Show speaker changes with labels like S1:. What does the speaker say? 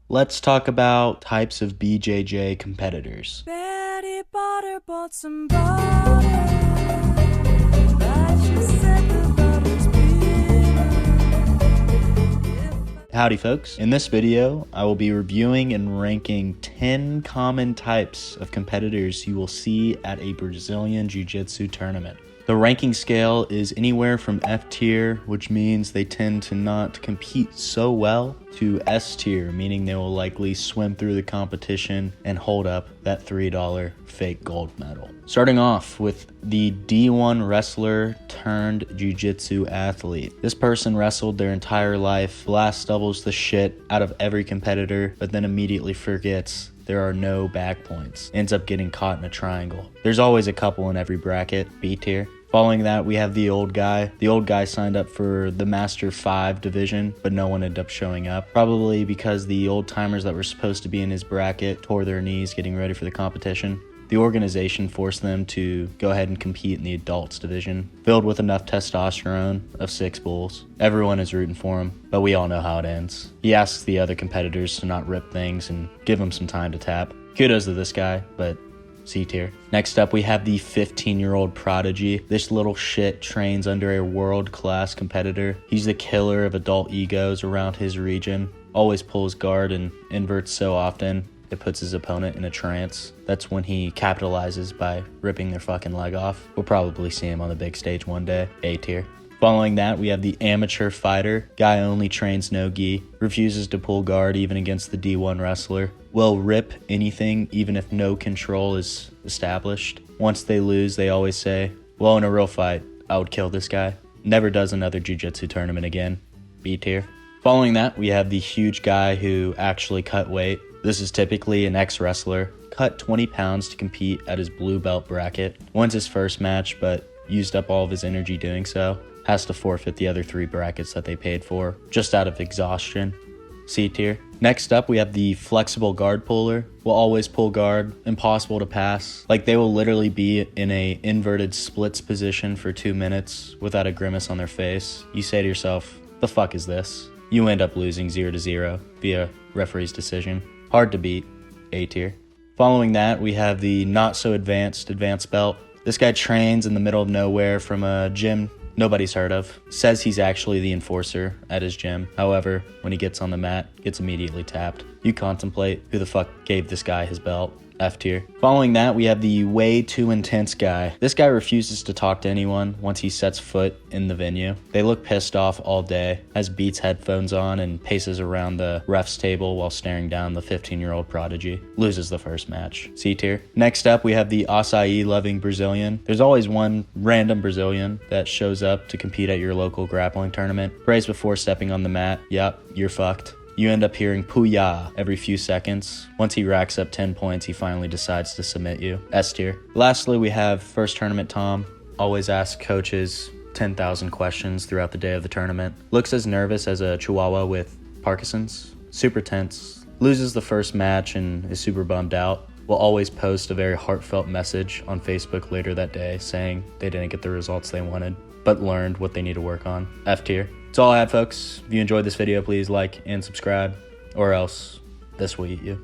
S1: Let's talk about types of BJJ competitors.
S2: Betty Butter bought some butter, but she said the butter's bitter.
S1: Howdy folks, in this video I will be reviewing and ranking 10 common types of competitors you will see at a Brazilian Jiu-Jitsu tournament. The ranking scale is anywhere from F tier, which means they tend to not compete so well, to S tier, meaning they will likely swim through the competition and hold up that $3 fake gold medal. Starting off with the D1 wrestler turned jiu-jitsu athlete. This person wrestled their entire life, blast doubles the shit out of every competitor, but then immediately forgets there are no back points. Ends up getting caught in a triangle. There's always a couple in every bracket, B tier. Following that, we have the old guy. The old guy signed up for the Master 5 division, but no one ended up showing up. Probably because the old timers that were supposed to be in his bracket tore their knees getting ready for the competition. The organization forced them to go ahead and compete in the adults division, filled with enough testosterone of 6 bulls. Everyone is rooting for him, but we all know how it ends. He asks the other competitors to not rip things and give him some time to tap. Kudos to this guy, but C tier. Next up, we have the 15-year-old Prodigy. This little shit trains under a world-class competitor. He's the killer of adult egos around his region. Always pulls guard and inverts so often it puts his opponent in a trance. That's when he capitalizes by ripping their fucking leg off. We'll probably see him on the big stage one day. A tier. Following that, we have the amateur fighter. Guy only trains no gi. Refuses to pull guard even against the D1 wrestler. Will rip anything even if no control is established. Once they lose, they always say, well, in a real fight, I would kill this guy. Never does another jiu-jitsu tournament again. B tier. Following that, we have the huge guy who actually cut weight. This is typically an ex-wrestler. Cut 20 pounds to compete at his blue belt bracket. Wins his first match, but used up all of his energy doing so. Has to forfeit the other 3 brackets that they paid for, just out of exhaustion. C tier. Next up, we have the flexible guard puller. Will always pull guard, impossible to pass. Like they will literally be in a inverted splits position for 2 minutes without a grimace on their face. You say to yourself, the fuck is this? You end up losing 0-0 via referee's decision. Hard to beat. A tier. Following that, we have the not so advanced belt. This guy trains in the middle of nowhere from a gym nobody's heard of. Says he's actually the enforcer at his gym. However, when he gets on the mat, gets immediately tapped. You contemplate who the fuck gave this guy his belt. F tier. Following that, we have the way too intense guy. This guy refuses to talk to anyone once he sets foot in the venue. They look pissed off all day, has Beats headphones on and paces around the ref's table while staring down the 15-year-old Prodigy. Loses the first match. C tier. Next up, we have the Acai loving Brazilian. There's always one random Brazilian that shows up to compete at your local grappling tournament. Prays before stepping on the mat. Yep, you're fucked. You end up hearing "Puya" every few seconds. Once he racks up 10 points, he finally decides to submit you. S tier. Lastly, we have first tournament Tom. Always asks coaches 10,000 questions throughout the day of the tournament. Looks as nervous as a chihuahua with Parkinson's. Super tense. Loses the first match and is super bummed out. Will always post a very heartfelt message on Facebook later that day saying they didn't get the results they wanted, but learned what they need to work on. F tier. That's all I had, folks. If you enjoyed this video, please like and subscribe, or else this will eat you.